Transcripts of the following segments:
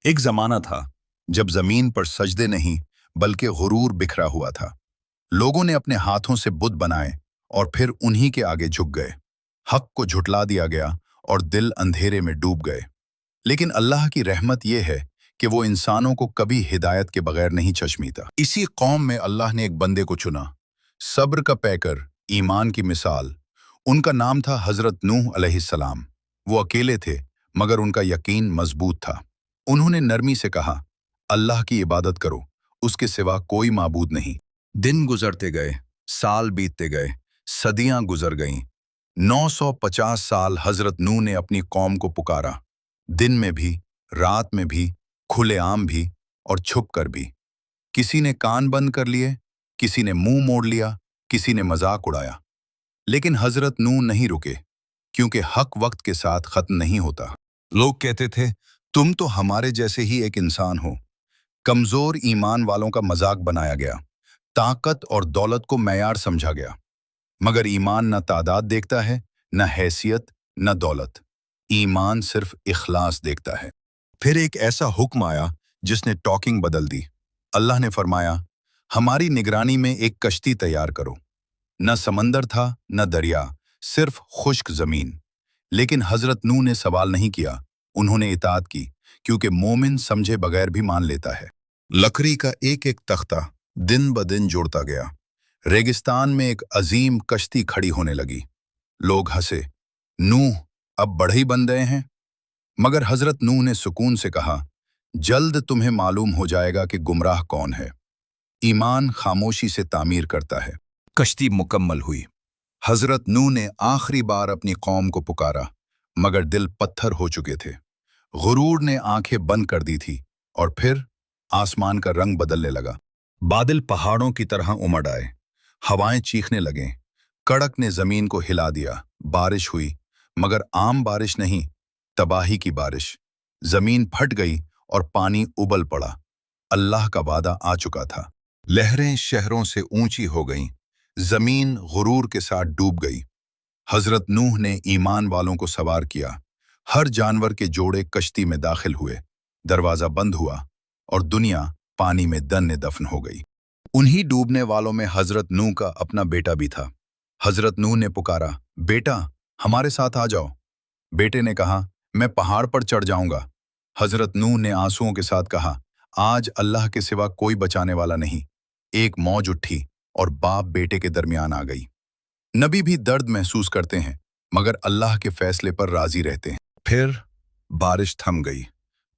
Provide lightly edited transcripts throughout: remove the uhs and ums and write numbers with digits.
एक जमाना था जब जमीन पर सजदे नहीं बल्कि गुरूर बिखरा हुआ था। लोगों ने अपने हाथों से बुत बनाए और फिर उन्हीं के आगे झुक गए। हक को झुटला दिया गया और दिल अंधेरे में डूब गए। लेकिन अल्लाह की रहमत यह है कि वो इंसानों को कभी हिदायत के बगैर नहीं चश्मीता। इसी कौम में अल्लाह ने एक बंदे को चुना, सब्र का पैकर, ईमान की मिसाल। उनका नाम था हजरत नूह अलैहिस्सलाम। वो अकेले थे मगर उनका यकीन मजबूत था। उन्होंने नरमी से कहा, अल्लाह की इबादत करो, उसके सिवा कोई माबूद नहीं। दिन गुजरते गए, साल बीतते गए, सदियां गुजर गईं। 950 साल हजरत नूह ने अपनी कौम को पुकारा, दिन में भी, रात में भी, खुलेआम भी और छुप कर भी। किसी ने कान बंद कर लिए, किसी ने मुंह मोड़ लिया, किसी ने मजाक उड़ाया, लेकिन हजरत नूह नहीं रुके, क्योंकि हक वक्त के साथ खत्म नहीं होता। लोग कहते थे, तुम तो हमारे जैसे ही एक इंसान हो। कमजोर ईमान वालों का मजाक बनाया गया, ताकत और दौलत को मैयार समझा गया। मगर ईमान न तादाद देखता है, न हैसियत, न दौलत। ईमान सिर्फ इखलास देखता है। फिर एक ऐसा हुक्म आया जिसने टॉकिंग बदल दी। अल्लाह ने फरमाया, हमारी निगरानी में एक कश्ती तैयार करो। न समंदर था, न दरिया, सिर्फ खुश्क जमीन। लेकिन हजरत नूह ने सवाल नहीं किया, उन्होंने इताअत की, क्योंकि मोमिन समझे बगैर भी मान लेता है। लकड़ी का एक एक तख्ता दिन ब दिन जुड़ता गया। रेगिस्तान में एक अजीम कश्ती खड़ी होने लगी। लोग हंसे, नूह अब बढ़ई बन गए हैं। मगर हजरत नूह ने सुकून से कहा, जल्द तुम्हें मालूम हो जाएगा कि गुमराह कौन है। ईमान खामोशी से तामीर करता है। कश्ती मुकम्मल हुई। हजरत नूह ने आखिरी बार अपनी कौम को पुकारा, मगर दिल पत्थर हो चुके थे। गुरूर ने आंखें बंद कर दी थी और फिर आसमान का रंग बदलने लगा। बादल पहाड़ों की तरह उमड़ आए, हवाएं चीखने लगें, कड़क ने जमीन को हिला दिया। बारिश हुई, मगर आम बारिश नहीं, तबाही की बारिश। जमीन फट गई और पानी उबल पड़ा। अल्लाह का वादा आ चुका था। लहरें शहरों से ऊंची हो गईं, जमीन गुरूर के साथ डूब गई। हजरत नूह ने ईमान वालों को सवार किया। हर जानवर के जोड़े कश्ती में दाखिल हुए। दरवाजा बंद हुआ और दुनिया पानी में दन्ने दफन हो गई। उन्हीं डूबने वालों में हजरत नूह का अपना बेटा भी था। हजरत नूह ने पुकारा, बेटा हमारे साथ आ जाओ। बेटे ने कहा, मैं पहाड़ पर चढ़ जाऊंगा। हजरत नूह ने आंसुओं के साथ कहा, आज अल्लाह के सिवा कोई बचाने वाला नहीं। एक मौज उठी और बाप बेटे के दरमियान आ गई। नबी भी दर्द महसूस करते हैं, मगर अल्लाह के फैसले पर राजी रहते हैं। फिर बारिश थम गई,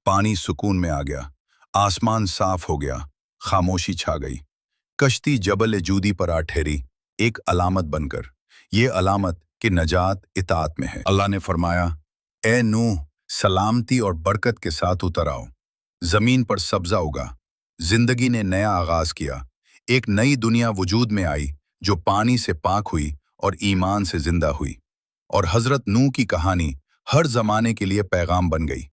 पानी सुकून में आ गया, आसमान साफ हो गया, खामोशी छा गई। कश्ती जबल जूदी पर आ ठहरी, एक अलामत बनकर। ये अलामत कि नजात इताअत में है। अल्लाह ने फरमाया, ए नूह, सलामती और बरकत के साथ उतर आओ। जमीन पर सब्जा उगा, जिंदगी ने नया आगाज किया। एक नई दुनिया वजूद में आई जो पानी से पाक हुई और ईमान से जिंदा हुई। और हजरत नूह की कहानी हर जमाने के लिए पैगाम बन गई।